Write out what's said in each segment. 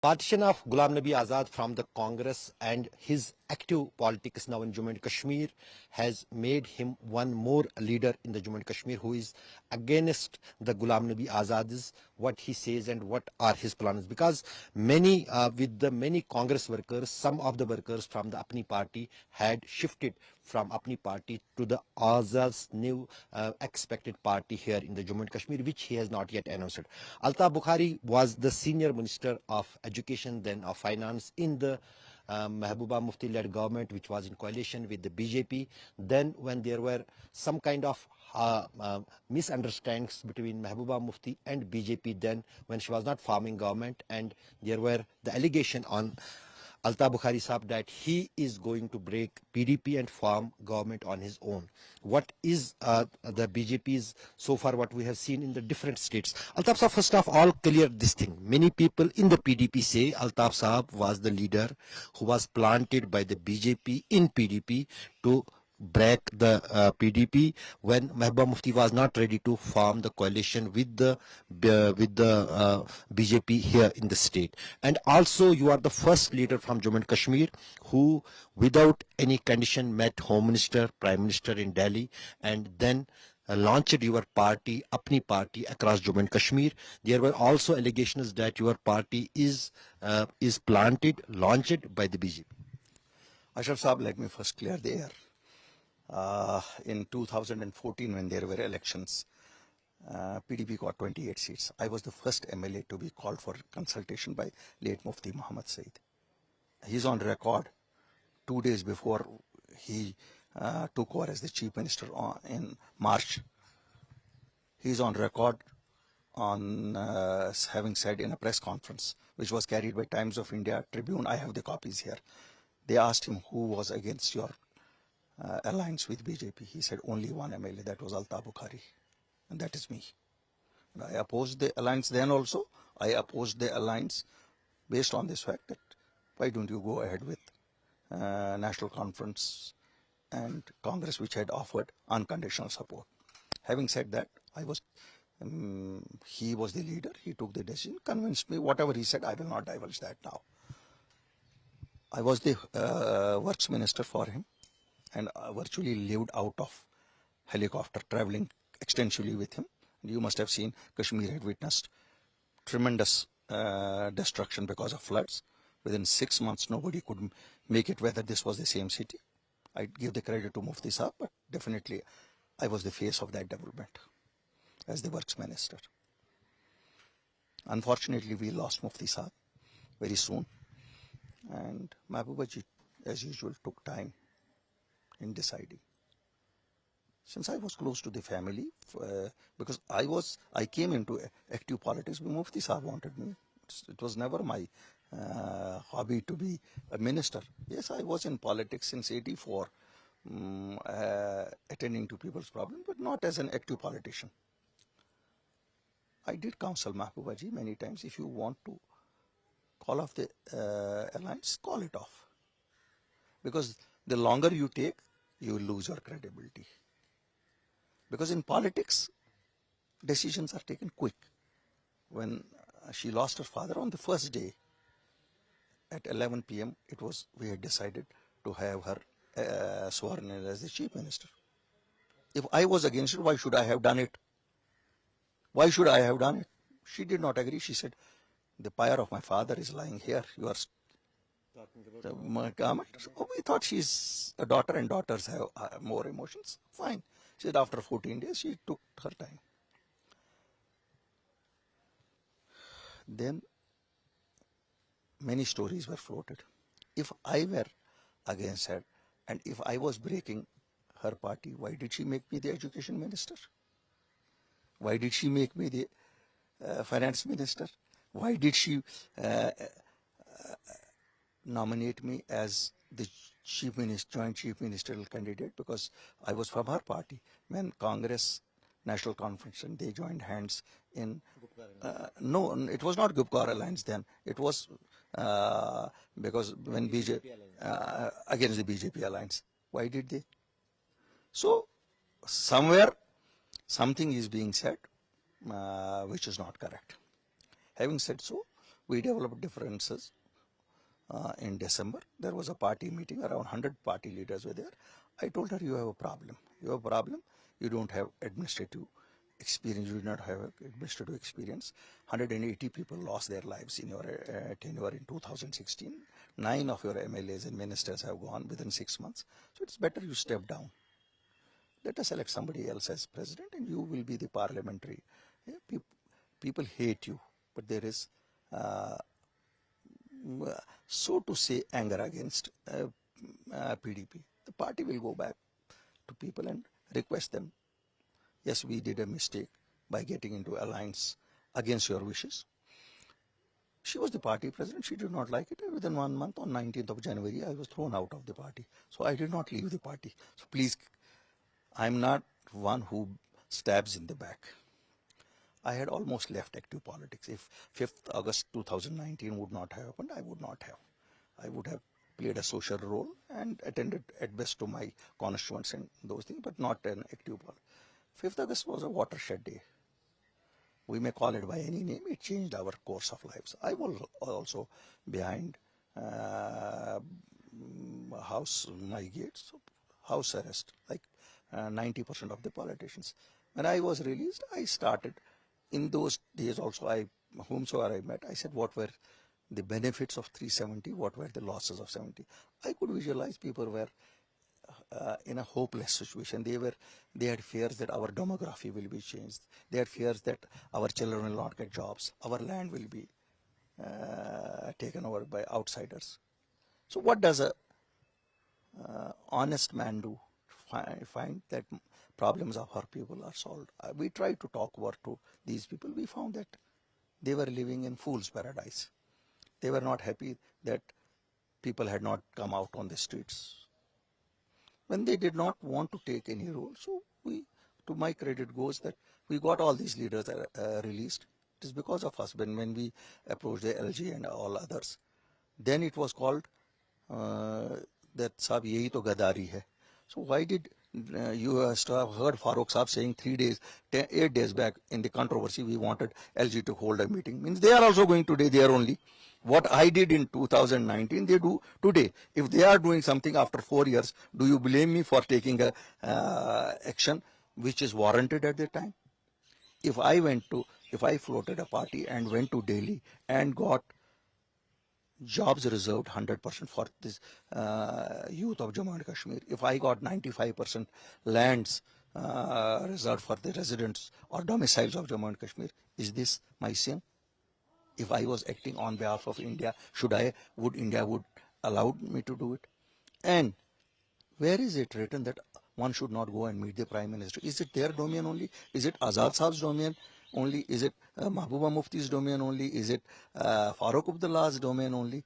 Partition of Ghulam Nabi Azad from the Congress and his active politics now in Jammu and Kashmir has made him one more leader in the Jammu and Kashmir who is against the Ghulam Nabi Azad, what he says and what are his plans. Because with the many Congress workers, some of the workers from the Apni party had shifted from Apni party to the Azad's new expected party here in the Jammu and Kashmir, which he has not yet announced. Altaf Bukhari was the senior minister of education, then of finance in the Mehbooba Mufti-led government, which was in coalition with the BJP. Then when there were some kind of misunderstandings between Mehbooba Mufti and BJP, then when she was not forming government, and there were the allegation on Altaf Bukhari Saab that he is going to break PDP and form government on his own. What is the BJP's so far what we have seen in the different states? Altaf Saab, first of all, clear this thing. Many people in the PDP say Altaf Saab was the leader who was planted by the BJP in PDP to break the PDP when Mehbooba Mufti was not ready to form the coalition with the BJP here in the state. And also you are the first leader from Jammu and Kashmir who without any condition met Home Minister, Prime Minister in Delhi, and then launched your party, Apni party, across Jammu and Kashmir. There were also allegations that your party is planted, launched by the BJP. Ashraf Saab, let me first clear the air. In 2014, when there were elections, PDP got 28 seats. I was the first MLA to be called for consultation by late Mufti Muhammad Said. He's on record 2 days before he took over as the Chief Minister in March. He's on record on having said in a press conference, which was carried by Times of India, Tribune, I have the copies here. They asked him who was against your alliance with BJP. He said only one MLA, that was Altaf Bukhari, and that is me. And I opposed the alliance then also. I opposed the alliance based on this fact that why don't you go ahead with National Conference and Congress, which had offered unconditional support. Having said that, he was the leader, he took the decision, convinced me. Whatever he said, I will not divulge that now. I was the works minister for him, and virtually lived out of helicopter, traveling extensively with him. And you must have seen Kashmir had witnessed tremendous destruction because of floods. Within 6 months, nobody could make it whether this was the same city. I give the credit to Mufti Saab, but definitely I was the face of that development as the works minister. Unfortunately, we lost Mufti Saab very soon, and Mehbooba ji, as usual, took time in deciding. Since I was close to the family, because I came into active politics, Mufti Saab wanted me. It was never my hobby to be a minister. Yes, I was in politics since '84, attending to people's problems, but not as an active politician. I did counsel Mehbooba ji many times, if you want to call off the alliance, call it off. Because the longer you take, you will lose your credibility. Because in politics, decisions are taken quick. When she lost her father on the first day, at 11 p.m., we had decided to have her sworn in as the chief minister. If I was against it, why should I have done it? Why should I have done it? She did not agree. She said, the pyre of my father is lying here. You are we thought she's a daughter, and daughters have more emotions. Fine. She said after 14 days, she took her time. Then many stories were floated. If I were against her, and if I was breaking her party, why did she make me the education minister? Why did she make me the finance minister? Why did she nominate me as the joint chief ministerial candidate? Because I was from her party. When Congress, National Conference, and they joined hands in no, it was not Gupkar alliance then. It was because when BJP against the BJP alliance. Why did they? So somewhere something is being said which is not correct. Having said so, We developed differences. In December, there was a party meeting, around 100 party leaders were there. I told her, you have a problem. You have a problem. You don't have administrative experience. You do not have administrative experience. 180 people lost their lives in your tenure in 2016. 9 of your MLAs and ministers have gone within 6 months. So it's better you step down. Let us select somebody else as president and you will be the parliamentary. People hate you, but there is so to say anger against PDP. The party will go back to people and request them, yes, we did a mistake by getting into alliance against your wishes. She was the party president. She did not like it. Within 1 month, on 19th of January, I was thrown out of the party. So I did not leave the party. So please, I'm not one who stabs in the back. I had almost left active politics. If 5th August 2019 would not have happened, I would not have. I would have played a social role and attended at best to my constituents and those things, but not an active politics. 5th August was a watershed day. We may call it by any name. It changed our course of lives. I was also behind my gates, house arrest, like 90% of the politicians. When I was released, I started. In those days also, whomsoever I met, I said, what were the benefits of 370? What were the losses of 70? I could visualize people were in a hopeless situation. They had fears that our demography will be changed. They had fears that our children will not get jobs. Our land will be taken over by outsiders. So what does a honest man do? Find that problems of our people are solved. We tried to talk over to these people. We found that they were living in fool's paradise. They were not happy that people had not come out on the streets when they did not want to take any role. So to my credit goes that we got all these leaders released. It is because of us. When we approached the LG and all others, then it was called that Saab yehi to gadari hai. So why did you have heard Farooq Saab saying 8 days back in the controversy, we wanted LG to hold a meeting. Means they are also going today there only. What I did in 2019, they do today. If they are doing something after 4 years, do you blame me for taking a action which is warranted at the time? If I floated a party and went to Delhi and got jobs reserved 100% for this youth of Jammu and Kashmir, if I got 95% lands reserved for the residents or domiciles of Jammu and Kashmir, is this my sin? If I was acting on behalf of India, would India allow me to do it? And where is it written that one should not go and meet the Prime Minister? Is it their domain only? Is it Azad Saab's domain only? Is it Mahbooba Mufti's domain only? Is it Farooq Abdullah's domain only?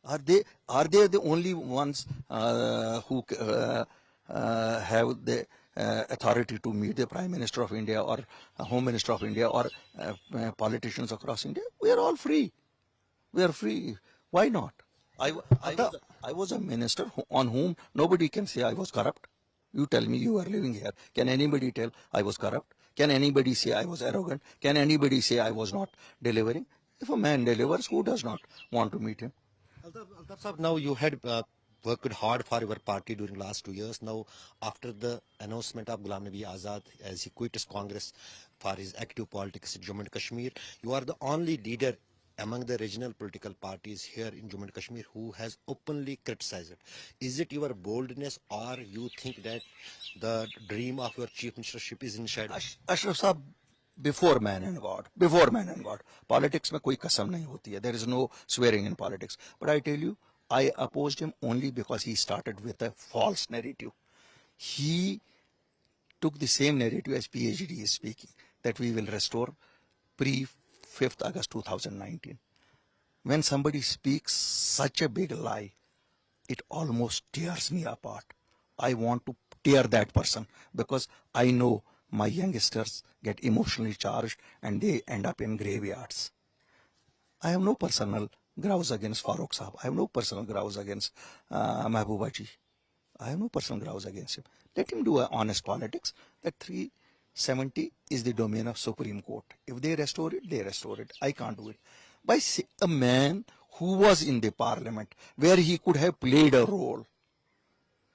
Are they the only ones who have the authority to meet the Prime Minister of India or Home Minister of India or politicians across India? We are all free. We are free. Why not? I was a minister on whom nobody can say I was corrupt. You tell me, you are living here. Can anybody tell I was corrupt? Can anybody say I was arrogant? Can anybody say I was not delivering? If a man delivers, who does not want to meet him? Altaf Saab, now you had worked hard for your party during last 2 years. Now, after the announcement of Ghulam Nabi Azad as he quit his Congress for his active politics in Jammu and Kashmir, you are the only leader among the regional political parties here in Jammu and Kashmir who has openly criticized it. Is it your boldness, or you think that the dream of your chief ministership is in shadow? Ashraf Saab, before man and God, politics में कोई कसम नहीं होती है. There is no swearing in politics. But I tell you, I opposed him only because he started with a false narrative. He took the same narrative as PhD is speaking, that we will restore pre-5th August 2019. When somebody speaks such a big lie, it almost tears me apart. I want to tear that person because I know my youngsters get emotionally charged and they end up in graveyards. I have no personal grouse against Farooq Saab. I have no personal grouse against Mahbooba ji. I have no personal grouse against him. Let him do honest politics. That 370 is the domain of Supreme Court. If they restore it, they restore it. I can't do it. by a man who was in the parliament where he could have played a role.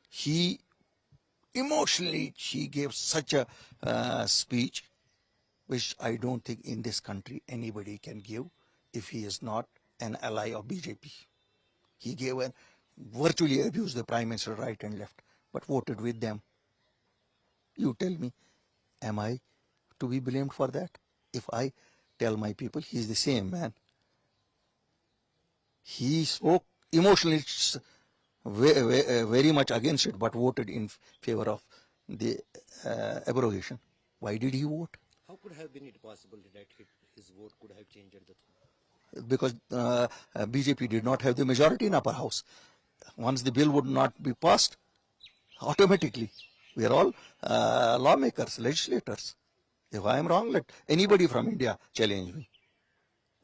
He emotionally, he gave such a speech which I don't think in this country anybody can give if he is not an ally of BJP. He gave and virtually abused the Prime Minister right and left, but voted with them. You tell me, am I to be blamed for that? If I tell my people he is the same man. He spoke emotionally very much against it, but voted in favor of the abrogation. Why did he vote? How could have been it possible that his vote could have changed the thing? Because BJP did not have the majority in upper house. Once the bill would not be passed, automatically, we are all lawmakers, legislators. If I am wrong, let anybody from India challenge me.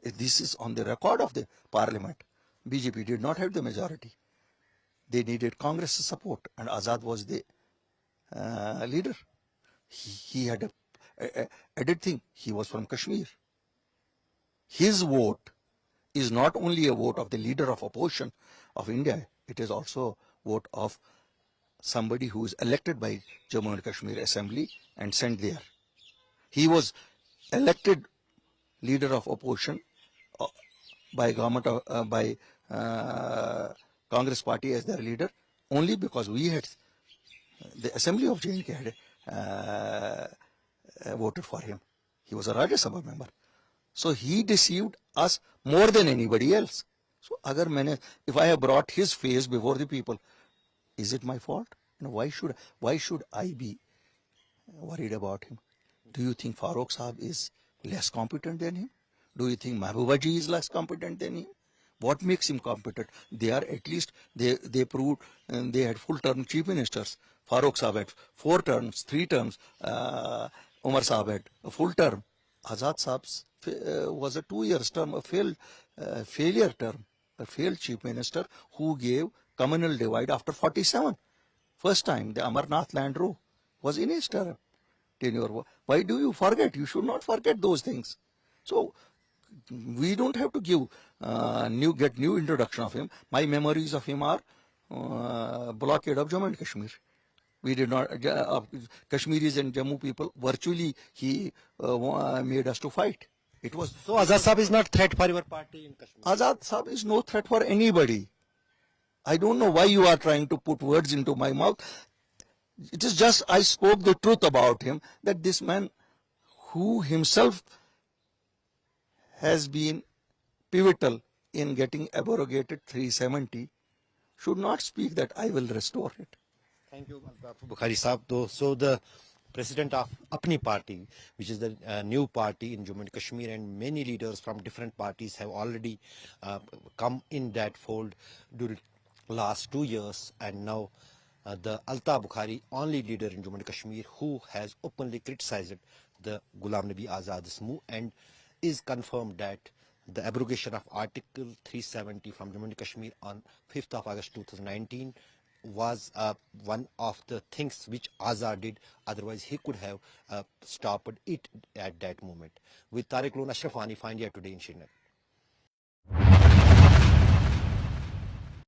This is on the record of the parliament. BJP did not have the majority. They needed Congress's support, and Azad was the leader. He had a added thing. He was from Kashmir. His vote is not only a vote of the leader of opposition of India, it is also a vote of somebody who is elected by Jammu and Kashmir Assembly and sent there. He was elected leader of opposition by government by Congress party as their leader only because we had the Assembly of JNK had voted for him. He was a Rajya Sabha member. So he deceived us more than anybody else. So if I have brought his face before the people, is it my fault? No, why should I be worried about him? Do you think Farooq Saab is less competent than him? Do you think Mahbooba ji is less competent than him? What makes him competent? They are at least, they proved, and they had full-term chief ministers. Farooq Saab had 4 terms, 3 terms. Umar Saab had a full term. Azad Saab was a 2-year term, a failure term, a failed chief minister who gave communal divide after 47. First time the Amarnath land row was in his term. Tenure. Why do you forget? You should not forget those things. So we don't have to give get new introduction of him. My memories of him are blockade of Jammu and Kashmir. We did not Kashmiris and Jammu people virtually he made us to fight. It was So Azad Saab is not threat for your party in Kashmir? Azad Saab is no threat for anybody. I don't know why you are trying to put words into my mouth. It is just I spoke the truth about him, that this man who himself has been pivotal in getting abrogated 370 should not speak that I will restore it. Thank you, Altaf Bukhari Saab. So the president of Apni party, which is the new party in Jammu and Kashmir, and many leaders from different parties have already come in that fold during last 2 years, and now the Altaf Bukhari, only leader in Jammu and Kashmir who has openly criticized the Ghulam Nabi Azad's move, and is confirmed that the abrogation of Article 370 from Jammu and Kashmir on 5th of August 2019 was one of the things which Azad did. Otherwise, he could have stopped it at that moment. With Tariq Loon, Ashraf Wani, Find Today in Srinagar.